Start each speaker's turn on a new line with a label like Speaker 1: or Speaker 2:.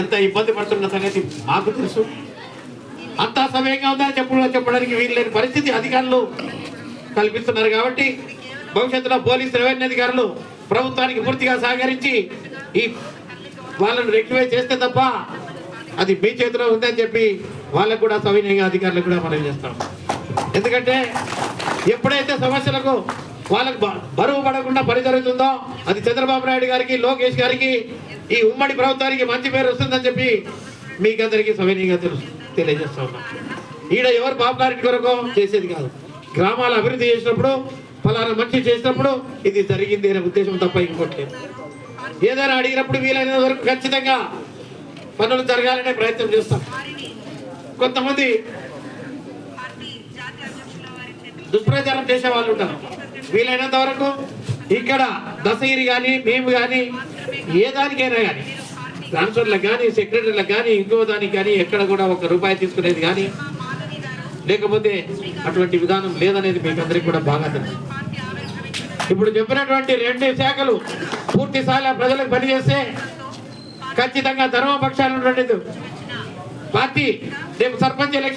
Speaker 1: ఎంత ఇబ్బంది పడుతున్న సంగతి మాకు తెలుసు. అంతా సమయంగా ఉందని చెప్పడానికి వీలు లేని పరిస్థితి అధికారులు కల్పిస్తున్నారు. కాబట్టి భవిష్యత్తులో పోలీసు రెవెన్యూ అధికారులు ప్రభుత్వానికి పూర్తిగా సహకరించి ఈ వాళ్ళను రెక్టిఫై చేస్తే తప్ప అది మీ చేతిలో ఉందని చెప్పి వాళ్ళకు కూడా సవినయంగా అధికారులకు కూడా మనం చేస్తాం. ఎందుకంటే ఎప్పుడైతే సమస్యలకు వాళ్ళకు బరువు పడకుండా పని జరుగుతుందో అది చంద్రబాబు నాయుడు గారికి, లోకేష్ గారికి, ఈ ఉమ్మడి ప్రభుత్వానికి మంచి పేరు వస్తుందని చెప్పి మీకందరికీ సవినయంగా తెలియజేస్తా ఉన్నాం. ఈడ ఎవరు పాపులారిటీ కొరకు చేసేది కాదు. గ్రామాల అభివృద్ధి చేసినప్పుడు, ఫలానా మంచి చేసినప్పుడు ఇది జరిగింది అనే ఉద్దేశం తప్ప ఇంకోట్లేదు. ఏదైనా అడిగినప్పుడు వీలైన వరకు ఖచ్చితంగా పనులు జరగాలనే ప్రయత్నం చేస్తాం. కొంతమంది దుష్ప్రచారం చేసే వాళ్ళు ఉంటారు. వీలైనంత వరకు ఇక్కడ దశగిరి కానీ మేము కానీ ఏ దానికైనా కానీ ట్రాన్స్ఫర్లకు కానీ సెక్రటరీలకు కానీ ఇంకో దానికి కానీ ఎక్కడ కూడా ₹1 తీసుకునేది కానీ లేకపోతే అటువంటి విధానం లేదనేది మీకు అందరికీ కూడా బాగా తెలుసు. ఇప్పుడు చెప్పినటువంటి 2 శాఖలు పూర్తి స్థాయిలో ప్రజలకు పనిచేస్తే ఖచ్చితంగా ధర్మపక్షాలు ఉన్నటువంటి పార్టీ రేపు సర్పంచ్ ఎలక్షన్